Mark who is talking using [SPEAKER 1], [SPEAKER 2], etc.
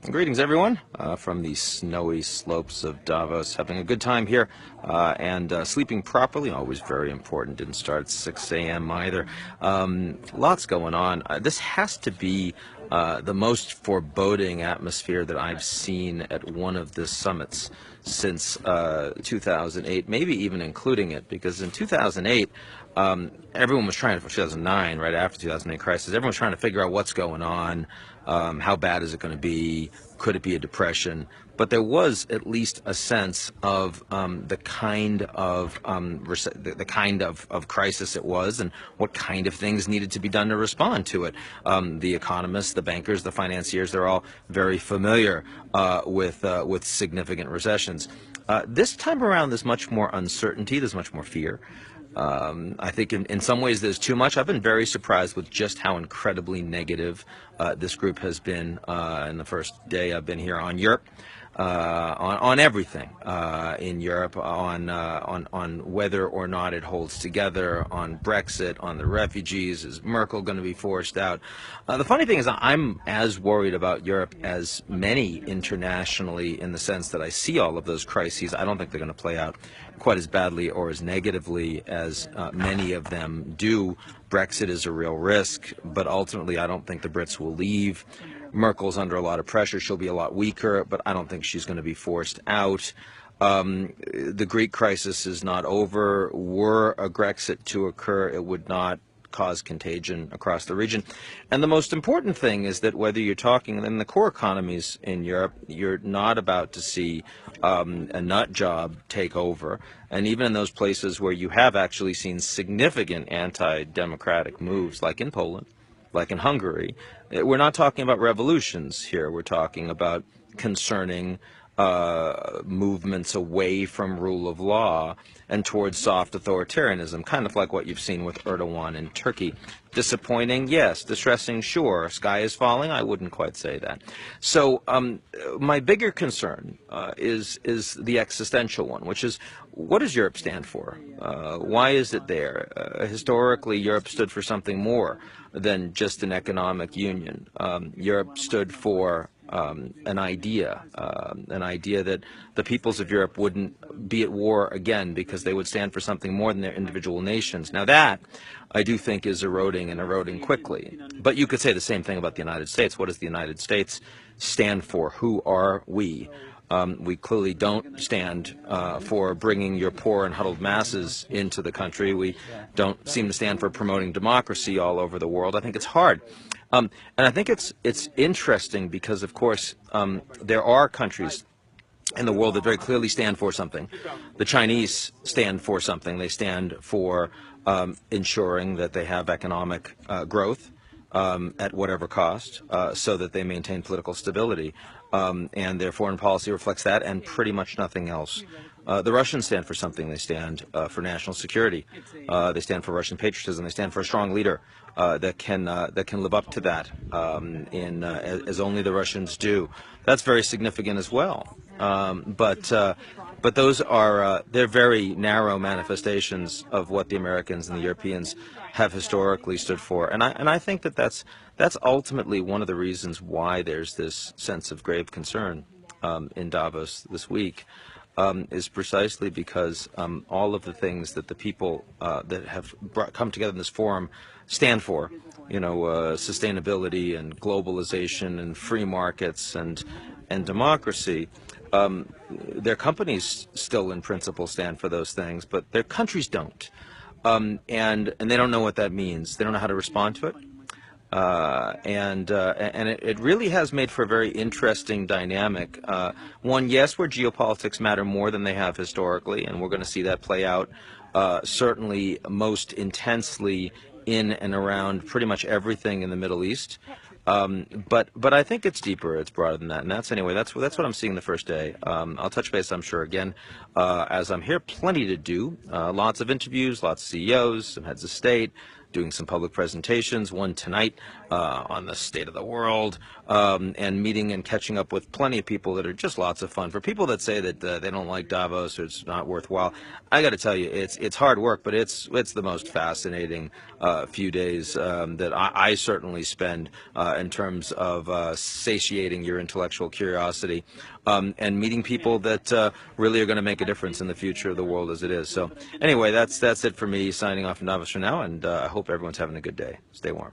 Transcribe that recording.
[SPEAKER 1] Greetings, everyone, from the snowy slopes of Davos. Having a good time here and sleeping properly, always very important. Didn't start at 6 a.m. either. Lots going on. This has to be the most foreboding atmosphere that I've seen at one of the summits since 2008, maybe even including it, because in 2008, everyone was trying to, 2009, right after 2008 crisis, everyone was trying to figure out what's going on, how bad is it going to be, could it be a depression? But there was at least a sense of the kind of crisis it was, and what kind of things needed to be done to respond to it. The economists, the bankers, the financiers—they're all very familiar with significant recessions. This time around, there's much more uncertainty. There's much more fear. I think in some ways there's too much. I've been very surprised with just how incredibly negative this group has been in the first day I've been here on Europe, on everything in Europe, on whether or not it holds together, on Brexit, on the refugees. Is Merkel going to be forced out? The funny thing is I'm as worried about Europe as many internationally, in the sense that I see all of those crises. I don't think they're going to play out quite as badly or as negatively as many of them do. Brexit is a real risk, but ultimately I don't think the Brits will leave. Merkel's under a lot of pressure. She'll be a lot weaker, but I don't think she's going to be forced out. The Greek crisis is not over. Were a Grexit to occur, it would not cause contagion across the region. And the most important thing is that whether you're talking in the core economies in Europe, you're not about to see a nut job take over. And even in those places where you have actually seen significant anti-democratic moves, like in Poland, like in Hungary, we're not talking about revolutions here. We're talking about concerning movements away from rule of law and towards soft authoritarianism, kind of like what you've seen with Erdogan in Turkey. Disappointing, yes. Distressing, sure. Sky is falling, I wouldn't quite say that. So my bigger concern is the existential one, which is, what does Europe stand for? Why is it there? Historically, Europe stood for something more than just an economic union. Europe stood for an idea that the peoples of Europe wouldn't be at war again, because they would stand for something more than their individual nations. Now that, I do think, is eroding, and eroding quickly. But you could say the same thing about the United States. What does the United States stand for? Who are we? We clearly don't stand for bringing your poor and huddled masses into the country. We don't seem to stand for promoting democracy all over the world. I think it's hard. And I think it's interesting because, of course, there are countries in the world that very clearly stand for something. The Chinese stand for something. They stand for ensuring that they have economic growth at whatever cost, so that they maintain political stability. And their foreign policy reflects that, and pretty much nothing else. The Russians stand for something. They stand for national security. They stand for Russian patriotism. They stand for a strong leader that can live up to that, as only the Russians do. That's very significant as well. But those are they're very narrow manifestations of what the Americans and the Europeans have historically stood for, and I think that that's ultimately one of the reasons why there's this sense of grave concern in Davos this week, is precisely because all of the things that the people that have come together in this forum stand for, sustainability and globalization and free markets and democracy. Their companies still in principle stand for those things, but their countries don't. And they don't know what that means. They don't know how to respond to it. And it really has made for a very interesting dynamic. One, yes, where geopolitics matter more than they have historically, and we're going to see that play out certainly most intensely in and around pretty much everything in the Middle East. But I think it's deeper, it's broader than that, and that's what I'm seeing the first day. I'll touch base, I'm sure, again, as I'm here. Plenty to do, lots of interviews, lots of CEOs, some heads of state, doing some public presentations, one tonight on the state of the world, and meeting and catching up with plenty of people that are just lots of fun. For people that say that they don't like Davos or it's not worthwhile, I got to tell you, it's hard work, but it's the most fascinating few days that I certainly spend in terms of satiating your intellectual curiosity and meeting people that really are going to make a difference in the future of the world as it is. So anyway, that's it for me. Signing off from Davos for now, and I hope everyone's having a good day. Stay warm.